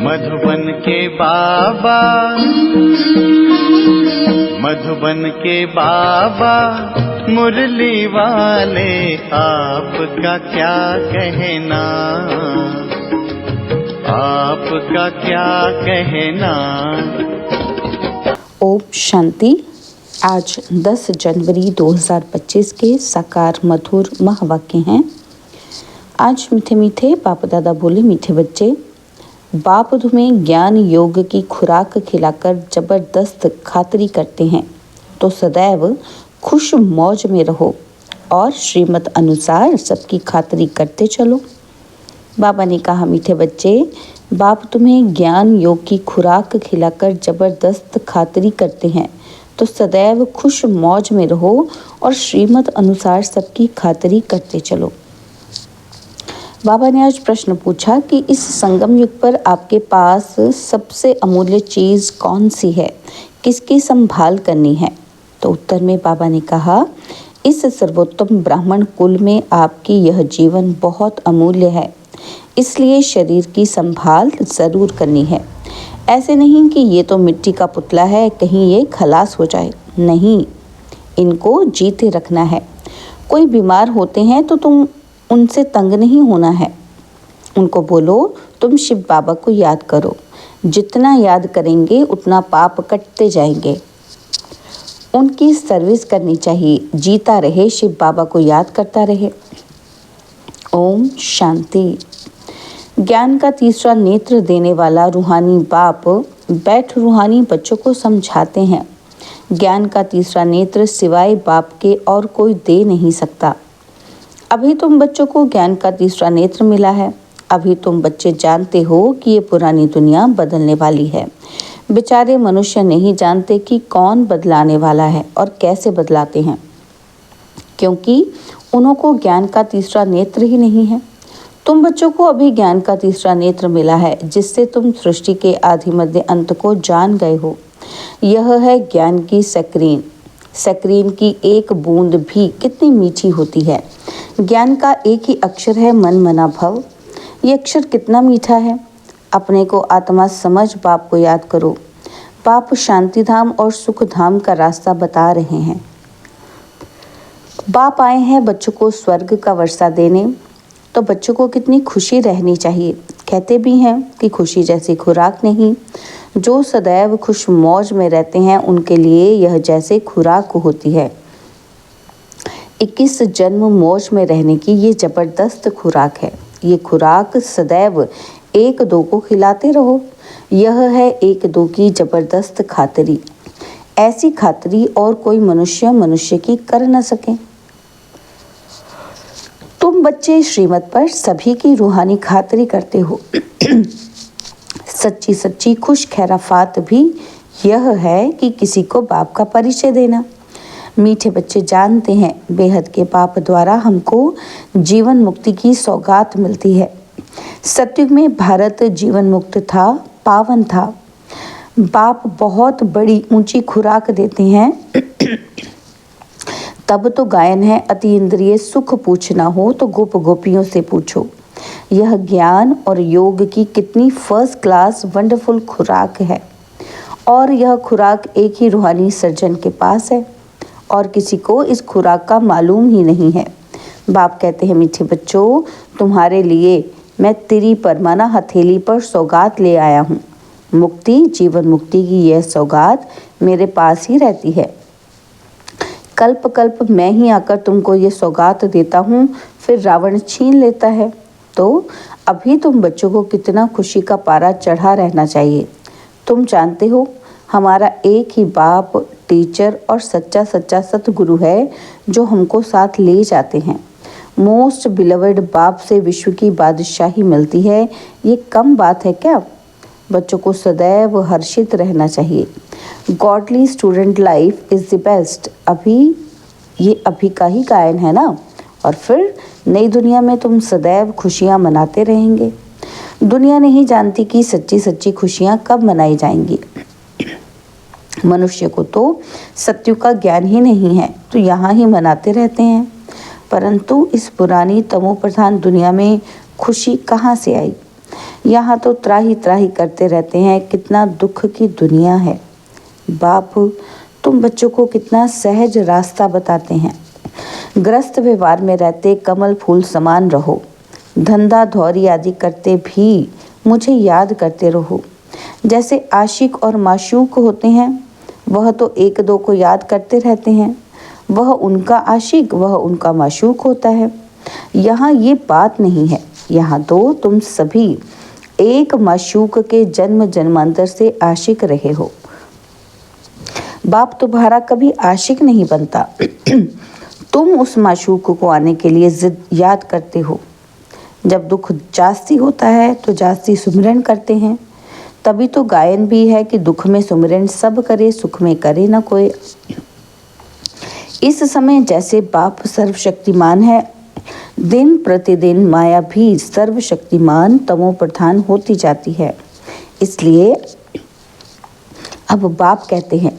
मधुबन के बाबा, मधुबन के बाबा मुरली वाले, आपका क्या कहना, आपका क्या कहना। ओम शांति। आज 10 जनवरी 2025 के साकार मधुर महावाक्य हैं। आज मीठे मीठे बाप दादा बोले, मीठे बच्चे, बाप तुम्हें ज्ञान योग की खुराक खिलाकर जबरदस्त खातरी करते हैं, तो सदैव खुश मौज में रहो और श्रीमत अनुसार सबकी खातरी करते चलो। बाबा ने कहा, मीठे बच्चे, बाप तुम्हें ज्ञान योग की खुराक खिलाकर जबरदस्त खातरी करते हैं, तो सदैव खुश मौज में रहो और श्रीमत अनुसार सबकी खातरी करते चलो। बाबा ने आज प्रश्न पूछा कि इस संगम युग पर आपके पास सबसे अमूल्य चीज़ कौन सी है, किसकी संभाल करनी है। तो उत्तर में बाबा ने कहा, इस सर्वोत्तम ब्राह्मण कुल में आपकी यह जीवन बहुत अमूल्य है, इसलिए शरीर की संभाल ज़रूर करनी है। ऐसे नहीं कि ये तो मिट्टी का पुतला है, कहीं ये खलास हो जाए। नहीं, इनको जीते रखना है। कोई बीमार होते हैं तो तुम उनसे तंग नहीं होना है। उनको बोलो, तुम शिव बाबा को याद करो। जितना याद करेंगे उतना पाप कटते जाएंगे। उनकी सर्विस करनी चाहिए। जीता रहे, शिव बाबा को याद करता रहे। ओम शांति। ज्ञान का तीसरा नेत्र देने वाला रूहानी बाप बैठ रूहानी बच्चों को समझाते हैं। ज्ञान का तीसरा नेत्र सिवाय बाप के और कोई दे नहीं सकता। अभी तुम बच्चों को ज्ञान का तीसरा नेत्र मिला है। अभी तुम बच्चे जानते हो कि ये पुरानी दुनिया बदलने वाली है। बेचारे मनुष्य नहीं जानते कि कौन बदलाने वाला है और कैसे बदलाते हैं, क्योंकि उनको ज्ञान का तीसरा नेत्र ही नहीं है। तुम बच्चों को अभी ज्ञान का तीसरा नेत्र मिला है, जिससे तुम सृष्टि के आदि मध्य अंत को जान गए हो। यह है ज्ञान की स्क्रीन। स्क्रीन की एक बूंद भी कितनी मीठी होती है। ज्ञान का एक ही अक्षर है, मन मना भव। ये अक्षर कितना मीठा है। अपने को आत्मा समझ बाप को याद करो। बाप शांति धाम और सुख धाम का रास्ता बता रहे हैं। बाप आए हैं बच्चों को स्वर्ग का वर्षा देने, तो बच्चों को कितनी खुशी रहनी चाहिए। कहते भी हैं कि खुशी जैसी खुराक नहीं। जो सदैव खुश मौज में रहते हैं उनके लिए यह जैसे खुराक होती है। 21 जन्म मौज में रहने की ये जबरदस्त खुराक है। ये खुराक सदैव एक दो को खिलाते रहो। यह है एक दो की जबरदस्त खातरी। ऐसी खातरी और कोई मनुष्य की कर न सके। तुम बच्चे श्रीमत पर सभी की रूहानी खातरी करते हो। सच्ची सच्ची खुश खैराफात भी यह है कि किसी को बाप का परिचय देना। मीठे बच्चे जानते हैं, बेहद के बाप द्वारा हमको जीवन मुक्ति की सौगात मिलती है। सतयुग में भारत जीवन मुक्त था, पावन था। बाप बहुत बड़ी ऊंची खुराक देते हैं। तब तो गायन है, अति इंद्रिय सुख पूछना हो तो गोप गोपियों से पूछो। यह ज्ञान और योग की कितनी फर्स्ट क्लास वंडरफुल खुराक है। और यह खुराक एक ही रूहानी सर्जन के पास है और किसी को इस खुराक का मालूम ही नहीं है। बाप कहते हैं, मीठे बच्चों, तुम्हारे लिए मैं तेरी परमाना हथेली पर सौगात ले आया हूँ। मुक्ति, जीवन मुक्ति की यह सौगात मेरे पास ही रहती है। कल्प कल्प मैं ही आकर तुमको ये सौगात देता हूँ, फिर रावण छीन लेता है। तो अभी तुम बच्चों को कितना खुशी का पारा चढ़ा रहना चाहिए। तुम जानते हो, हमारा एक ही बाप टीचर और सच्चा सच्चा सतगुरु है जो हमको साथ ले जाते हैं। मोस्ट बिलवर्ड बाप से विश्व की बादशाही मिलती है। ये कम बात है क्या। बच्चों को सदैव हर्षित रहना चाहिए। Godly student life is the best. ये अभी का ही गायन है ना। और फिर नई दुनिया में तुम सदैव खुशियाँ मनाते रहेंगे। दुनिया नहीं जानती कि सच्ची सच्ची खुशियाँ कब मनाई जाएंगी। मनुष्य को तो सत्युग का ज्ञान ही नहीं है, तो यहाँ ही मनाते रहते हैं। परंतु इस पुरानी तमो प्रधान दुनिया में खुशी कहाँ से आई। यहाँ तो त्राही त्राही करते रहते हैं, कितना दुख की दुनिया है। बाप तुम बच्चों को कितना सहज रास्ता बताते हैं। ग्रस्त व्यवहार में रहते कमल फूल समान रहो। धंधा धौरी आदि करते भी मुझे याद करते रहो। जैसे आशिक और माशूक होते हैं, वह तो एक दो को याद करते रहते हैं। वह उनका आशिक, वह उनका माशूक होता है। यहाँ ये बात नहीं है। यहाँ तो तुम सभी एक माशूक के जन्म जन्मांतर से आशिक रहे हो। बाप तुम्हारा कभी आशिक नहीं बनता। तुम उस माशूक को आने के लिए जिद याद करते हो। जब दुख जास्ती होता है तो जास्ती सुमिरन करते हैं। तभी तो गायन भी है कि दुख में सुमिरन सब करे, सुख में करे न कोई। इस समय जैसे बाप सर्वशक्तिमान है, दिन प्रतिदिन माया भी सर्वशक्तिमान तमो प्रधान होती जाती है। इसलिए अब बाप कहते हैं,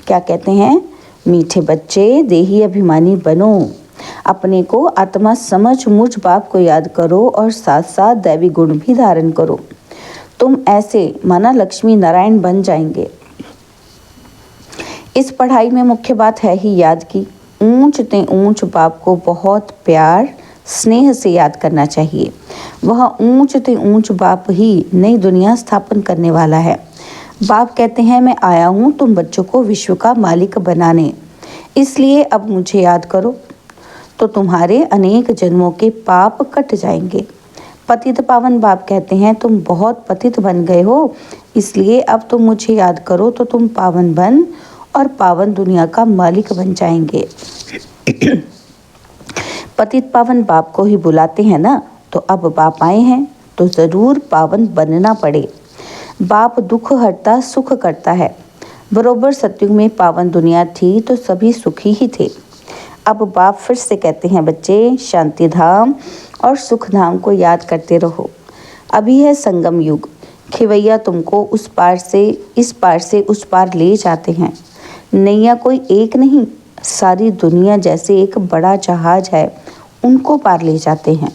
क्या कहते हैं? मीठे बच्चे, देही अभिमानी बनो। अपने को आत्मा समझ मुझ बाप को याद करो और साथ साथ दैवी गुण भी धारण करो। तुम ऐसे माना लक्ष्मी नारायण बन जाएंगे। इस पढ़ाई में मुख्य बात है ही याद की। ऊंच ते ऊंच बाप को बहुत प्यार स्नेह से याद करना चाहिए। वह ऊंच ते ऊंच बाप ही नई दुनिया स्थापन करने वाला है। बाप कहते हैं, मैं आया हूँ तुम बच्चों को विश्व का मालिक बनाने, इसलिए अब मुझे याद करो तो तुम्हारे अनेक जन्मों के पाप कट जाएंगे। पतित पावन बाप कहते हैं, तुम बहुत पतित बन गए हो, इसलिए अब तुम मुझे याद करो तो तुम पावन बन और पावन दुनिया का मालिक बन जाएंगे। पतित पावन बाप को ही बुलाते हैं ना, तो अब बाप आए हैं तो ज़रूर पावन बनना पड़े। बाप दुख हरता सुख करता है। बरोबर सतयुग में पावन दुनिया थी तो सभी सुखी ही थे। अब बाप फिर से कहते हैं, बच्चे शांति धाम और सुख धाम को याद करते रहो। अभी है संगम युग। खिवैया तुमको उस पार से इस पार से उस पार ले जाते हैं। नैया कोई एक नहीं, सारी दुनिया जैसे एक बड़ा जहाज है, उनको पार ले जाते हैं।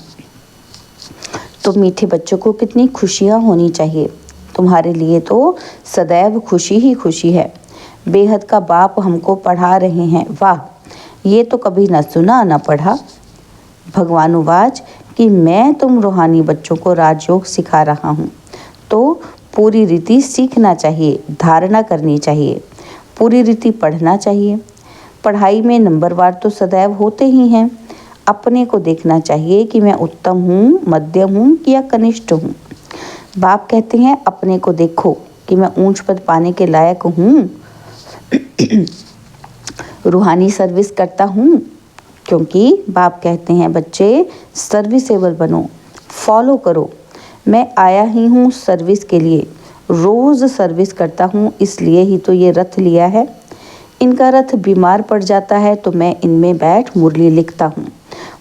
तो मीठे बच्चों को कितनी खुशियाँ होनी चाहिए। तुम्हारे लिए तो सदैव खुशी ही खुशी है। बेहद का बाप हमको पढ़ा रहे हैं। वाह, ये तो कभी न सुना न पढ़ा। भगवानुवाच कि मैं तुम रूहानी बच्चों को राजयोग सिखा रहा हूँ, तो पूरी रीति सीखना चाहिए, धारणा करनी चाहिए, पूरी रीति पढ़ना चाहिए। पढ़ाई में नंबरवार तो सदैव होते ही हैं। अपने को देखना चाहिए कि मैं उत्तम हूँ, मध्यम हूँ या कनिष्ठ हूँ। बाप कहते हैं, अपने को देखो कि मैं ऊंच पद पाने के लायक हूँ, रूहानी सर्विस करता हूँ। क्योंकि बाप कहते हैं, बच्चे सर्विसेबल बनो, फॉलो करो। मैं आया ही हूँ सर्विस के लिए, रोज़ सर्विस करता हूँ, इसलिए ही तो ये रथ लिया है। इनका रथ बीमार पड़ जाता है तो मैं इनमें बैठ मुरली लिखता हूँ।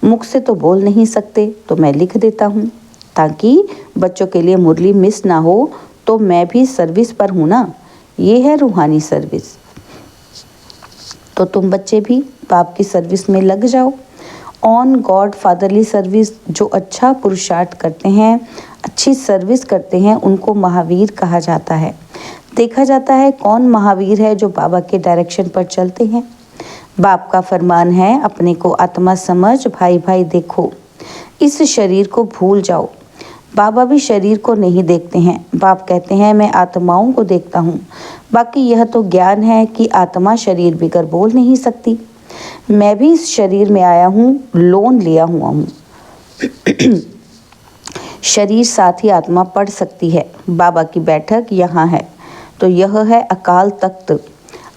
मुख से तो बोल नहीं सकते तो मैं लिख देता हूँ, ताकि बच्चों के लिए मुरली मिस ना हो। तो मैं भी सर्विस पर हूँ ना, ये है रूहानी सर्विस। तो तुम बच्चे भी बाप की सर्विस में लग जाओ। ऑन गॉड फादरली सर्विस, जो अच्छा पुरुषार्थ करते हैं, अच्छी सर्विस करते हैं, उनको महावीर कहा जाता है। देखा जाता है कौन महावीर है, जो बाबा के डायरेक्शन पर चलते हैं। बाप का फरमान है, अपने को आत्मा समझ, भाई भाई देखो, इस शरीर को भूल जाओ। बाबा भी शरीर को नहीं देखते हैं। बाप कहते हैं, मैं आत्माओं को देखता हूँ। बाकी यह तो ज्ञान है कि आत्मा शरीर बिगर बोल नहीं सकती। मैं भी इस शरीर में आया हूँ, लोन लिया हुआ हूँ। शरीर साथ ही आत्मा पढ़ सकती है। बाबा की बैठक यहाँ है, तो यह है अकाल तख्त।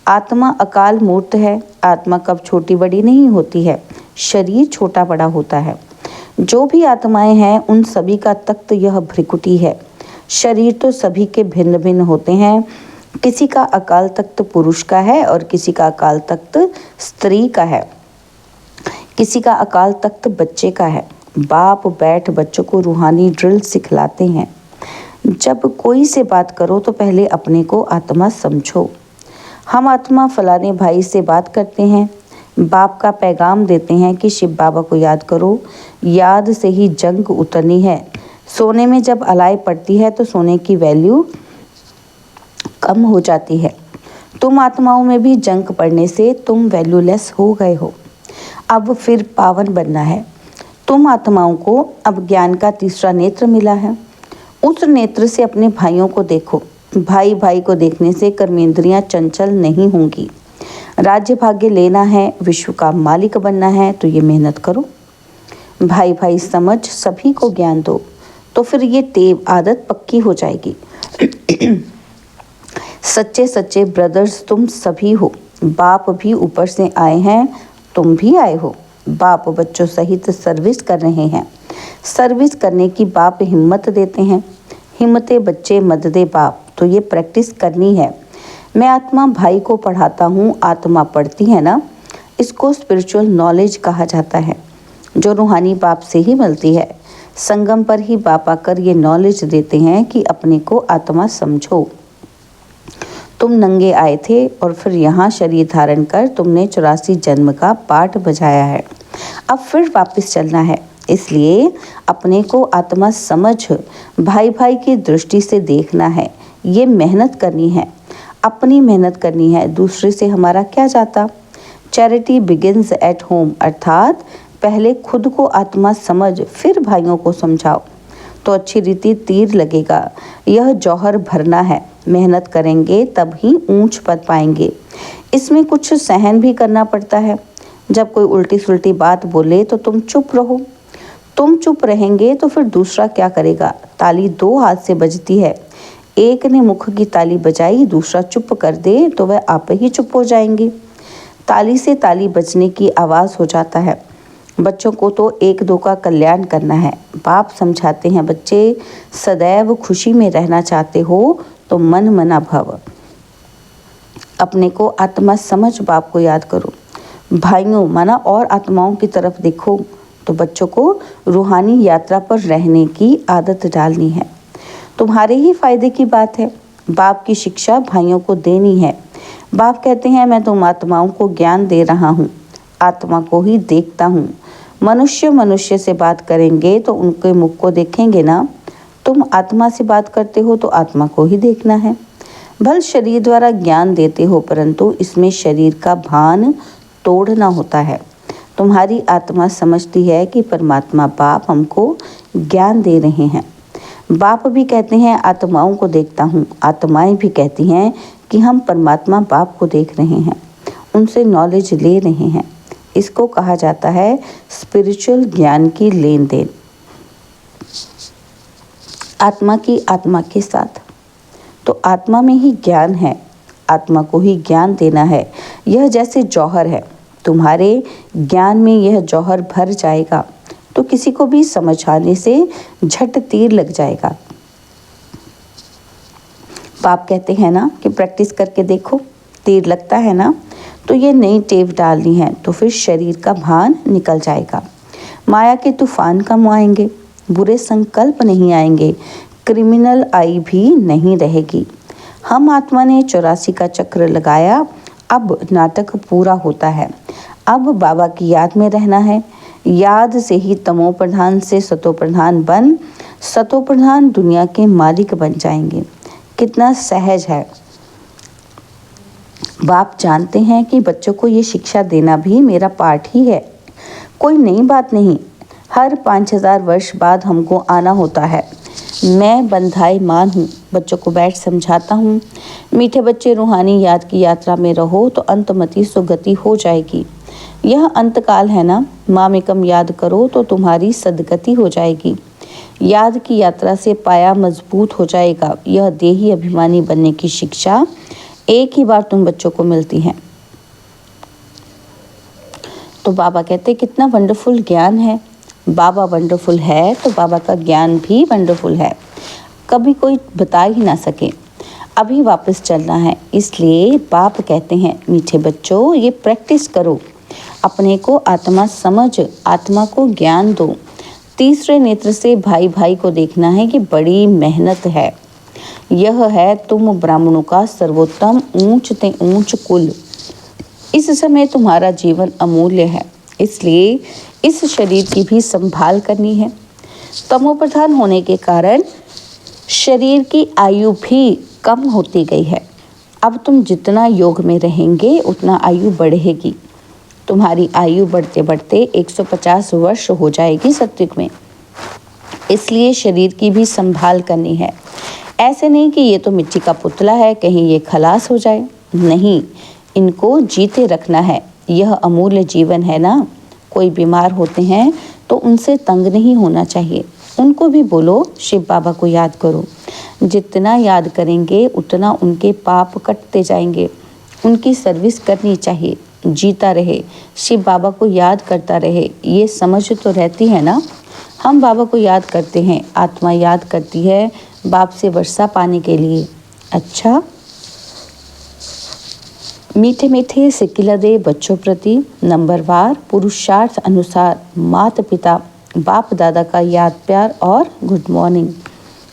आत्मा अकाल मूर्त है। आत्मा कब छोटी बड़ी नहीं होती है, शरीर छोटा बड़ा होता है। जो भी आत्माएं हैं, उन सभी का तख्त यह भ्रिकुटी है। शरीर तो सभी के भिन्न भिन्न होते हैं। किसी का अकाल तख्त पुरुष का है और किसी का अकाल तख्त स्त्री का है, किसी का अकाल तख्त बच्चे का है। बाप बैठ बच्चों को रूहानी ड्रिल सिखलाते हैं। जब कोई से बात करो तो पहले अपने को आत्मा समझो। हम आत्मा फलाने भाई से बात करते हैं, बाप का पैगाम देते हैं कि शिव बाबा को याद करो, याद से ही जंग उतरनी है। सोने में जब अलाई पड़ती है तो सोने की वैल्यू कम हो जाती है। तुम आत्माओं में भी जंग पड़ने से तुम वैल्यूलेस हो गए हो। अब फिर पावन बनना है। तुम आत्माओं को अब ज्ञान का तीसरा नेत्र मिला है। उस नेत्र से अपने भाइयों को देखो। भाई भाई को देखने से कर्मेंद्रियां चंचल नहीं होंगी। राज्य भाग्य लेना है, विश्व का मालिक बनना है तो ये मेहनत करो। भाई भाई समझ सभी को ज्ञान दो, तो फिर ये टेव आदत पक्की हो जाएगी। सच्चे सच्चे ब्रदर्स तुम सभी हो। बाप भी ऊपर से आए हैं, तुम भी आए हो। बाप बच्चों सहित सर्विस कर रहे हैं। सर्विस करने की बाप हिम्मत देते हैं। हिम्मते बच्चे मददे बाप। तो ये प्रैक्टिस करनी है। मैं आत्मा भाई को पढ़ाता हूँ, आत्मा पढ़ती है ना। इसको स्पिरिचुअल नॉलेज कहा जाता है, जो रूहानी बाप से ही मिलती है। संगम पर ही बाप आकर ये नॉलेज देते हैं कि अपने को आत्मा समझो। तुम नंगे आए थे और फिर यहाँ शरीर धारण कर तुमने 84 जन्म का पाठ बजाया है। अब फिर वापस चलना है। इसलिए अपने को आत्मा समझ भाई भाई की दृष्टि से देखना है। ये मेहनत करनी है, अपनी मेहनत करनी है। दूसरे से हमारा क्या जाता। चैरिटी बिगिंस एट होम, अर्थात पहले खुद को आत्मा समझ फिर भाइयों को समझाओ तो अच्छी रीति तीर लगेगा। यह जौहर भरना है। मेहनत करेंगे तब ही ऊंच पद पाएंगे। इसमें कुछ सहन भी करना पड़ता है। जब कोई उल्टी सुल्टी बात बोले तो तुम चुप रहो। तुम चुप रहेंगे तो फिर दूसरा क्या करेगा। ताली दो हाथ से बजती है। एक ने मुख की ताली बजाई, दूसरा चुप कर दे तो वह आप ही चुप हो जाएंगे। ताली से ताली बजने की आवाज़ हो जाता है। बच्चों को तो एक दो का कल्याण करना है। बाप समझाते हैं, बच्चे सदैव खुशी में रहना चाहते हो तो मन मना भव। अपने को आत्मा समझ बाप को याद करो। भाइयों माना और आत्माओं की तरफ देखो। तो बच्चों को रूहानी यात्रा पर रहने की आदत डालनी है। तुम्हारे ही फायदे की बात है। बाप की शिक्षा भाइयों को देनी है। बाप कहते हैं, मैं तुम आत्माओं को ज्ञान दे रहा हूँ, आत्मा को ही देखता हूँ। मनुष्य मनुष्य से बात करेंगे तो उनके मुख को देखेंगे ना। तुम आत्मा से बात करते हो तो आत्मा को ही देखना है। भल शरीर द्वारा ज्ञान देते हो, परंतु इसमें शरीर का भान तोड़ना होता है। तुम्हारी आत्मा समझती है कि परमात्मा बाप हमको ज्ञान दे रहे हैं। बाप भी कहते हैं आत्माओं को देखता हूँ। आत्माएं भी कहती हैं कि हम परमात्मा बाप को देख रहे हैं, उनसे नॉलेज ले रहे हैं। इसको कहा जाता है स्पिरिचुअल ज्ञान की लेन देन। आत्मा की आत्मा के साथ। तो आत्मा में ही ज्ञान है, आत्मा को ही ज्ञान देना है। यह जैसे जौहर है। तुम्हारे ज्ञान में यह जौहर भर जाएगा तो किसी को भी समझाने से झट तीर लग जाएगा। बाप कहते हैं ना कि प्रैक्टिस करके देखो, तीर लगता है ना। तो ये नई टेव डालनी है तो फिर शरीर का भान निकल जाएगा। माया के तूफान कम आएंगे, बुरे संकल्प नहीं आएंगे, क्रिमिनल आई भी नहीं रहेगी। हम आत्मा ने 84 का चक्र लगाया। अब नाटक पूरा होता है। अब बाबा की याद में रहना है। याद से ही तमो प्रधान से सतो प्रधान बन सतो प्रधान दुनिया के मालिक बन जाएंगे। कितना सहज है। बाप जानते हैं कि बच्चों को ये शिक्षा देना भी मेरा पाठ ही है। कोई नई बात नहीं। हर 5000 वर्ष बाद हमको आना होता है। मैं बंधाई मान हूँ, बच्चों को बैठ समझाता हूँ। मीठे बच्चे, रूहानी याद की यात्रा में रहो तो अंतमति सुगति हो जाएगी। यह अंतकाल है ना। मामेकम याद करो तो तुम्हारी सदगति हो जाएगी। याद की यात्रा से पाया मजबूत हो जाएगा। यह देही अभिमानी बनने की शिक्षा एक ही बार तुम बच्चों को मिलती है। तो बाबा कहते कितना वंडरफुल ज्ञान है। बाबा वंडरफुल है तो बाबा का ज्ञान भी वंडरफुल है, कभी कोई बता ही ना सके। अभी वापस चलना है। इसलिए बाप कहते हैं, मीठे बच्चों ये प्रैक्टिस करो। अपने को आत्मा समझ, आत्मा को ज्ञान दो। तीसरे नेत्र से भाई भाई को देखना है कि बड़ी मेहनत है। यह है तुम ब्राह्मणों का सर्वोत्तम ऊंच ते ऊंच कुल। इस समय तुम्हारा जीवन अमूल्य है, इसलिए इस शरीर की भी संभाल करनी है। तमोप्रधान होने के कारण शरीर की आयु भी कम होती गई है। अब तुम जितना योग में रहेंगे उतना आयु बढ़ेगी। तुम्हारी आयु बढ़ते बढ़ते 150 वर्ष हो जाएगी सत्युग में। इसलिए शरीर की भी संभाल करनी है। ऐसे नहीं कि ये तो मिट्टी का पुतला है, कहीं ये खलास हो जाए। नहीं, इनको जीते रखना है। यह अमूल्य जीवन है ना। कोई बीमार होते हैं तो उनसे तंग नहीं होना चाहिए। उनको भी बोलो शिव बाबा को याद करो। जितना याद करेंगे उतना उनके पाप कटते जाएंगे। उनकी सर्विस करनी चाहिए। जीता रहे, शिव बाबा को याद करता रहे, ये समझ तो रहती है ना। हम बाबा को याद करते हैं, आत्मा याद करती है बाप से वर्षा पाने के लिए। अच्छा, मीठे मीठे सिक्किला दे बच्चों प्रति नंबरवार पुरुषार्थ अनुसार माता पिता बाप दादा का याद प्यार और गुड मॉर्निंग।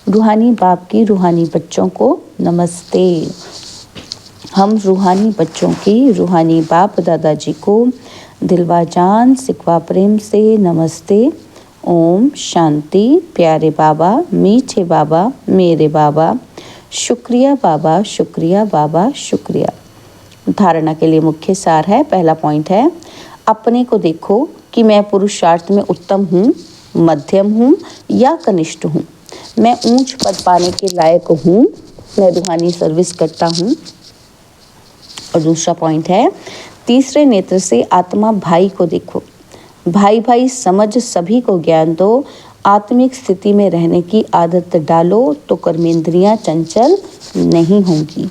रूहानी बाप की रूहानी बच्चों को नमस्ते। हम रूहानी बच्चों की रूहानी बाप दादाजी को दिलवा जान सिकवा प्रेम से नमस्ते। ओम शांति। प्यारे बाबा, मीठे बाबा, मेरे बाबा, शुक्रिया बाबा, शुक्रिया बाबा, शुक्रिया। धारणा के लिए मुख्य सार है। पहला पॉइंट है, अपने को देखो कि मैं पुरुषार्थ में उत्तम हूँ, मध्यम हूँ या कनिष्ठ हूँ। मैं ऊंच पद पाने के लायक हूँ, मैं रूहानी सर्विस करता हूँ। और दूसरा पॉइंट है, तीसरे नेत्र से आत्मा भाई को देखो। भाई भाई समझ सभी को ज्ञान दो। आत्मिक स्थिति में रहने की आदत डालो तो कर्मेंद्रियां चंचल नहीं होंगी।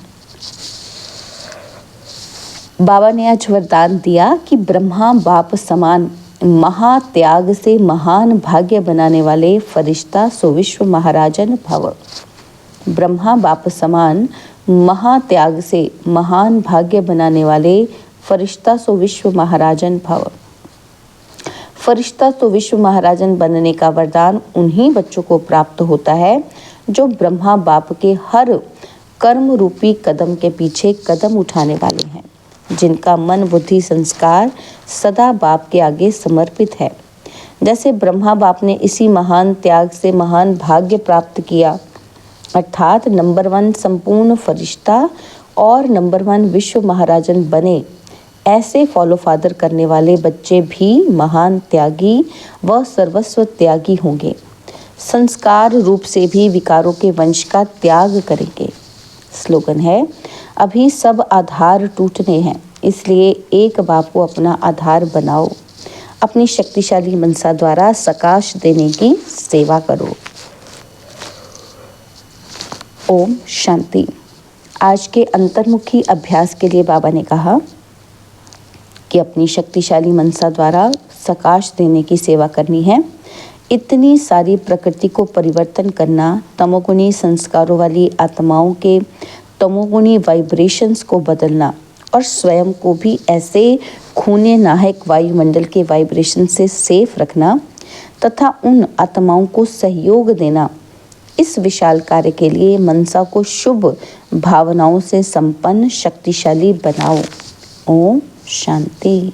बाबा ने आज वरदान दिया कि ब्रह्मा बाप समान महात्याग से महान भाग्य बनाने वाले फरिश्ता सो विश्व महाराजन भव। ब्रह्मा बाप समान महात्याग से महान भाग्य बनाने वाले फरिश्ता सो विश्व महाराजन भव। फरिश्ता तो विश्व महाराजन बनने का वरदान उन्हीं बच्चों को प्राप्त होता है जो ब्रह्मा बाप के हर कर्म रूपी कदम के पीछे कदम उठाने वाले हैं, जिनका मन बुद्धि संस्कार सदा बाप के आगे समर्पित है। जैसे ब्रह्मा बाप ने इसी महान त्याग से महान भाग्य प्राप्त किया, अर्थात नंबर 1 संपूर्ण फरिश्ता और नंबर 1 विश्व महाराजन बने, ऐसे फॉलो फादर करने वाले बच्चे भी महान त्यागी व सर्वस्व त्यागी होंगे। संस्कार रूप से भी विकारों के वंश का त्याग करेंगे। स्लोगन है, अभी सब आधार टूटने हैं, इसलिए एक बाप को अपना आधार बनाओ। अपनी शक्तिशाली मनसा द्वारा सकाश देने की सेवा करो। ओम शांति। आज के अंतर्मुखी अभ्यास के लिए बाबा ने कहा कि अपनी शक्तिशाली मनसा द्वारा सकाश देने की सेवा करनी है। इतनी सारी प्रकृति को परिवर्तन करना, तमोगुणी संस्कारों वाली आत्माओं के तमोगुणी वाइब्रेशंस को बदलना और स्वयं को भी ऐसे खूने नाहक वायुमंडल के वाइब्रेशन से सेफ रखना तथा उन आत्माओं को सहयोग देना, इस विशाल कार्य के लिए मनसा को शुभ भावनाओं से संपन्न शक्तिशाली बनाओ। ओम शांति।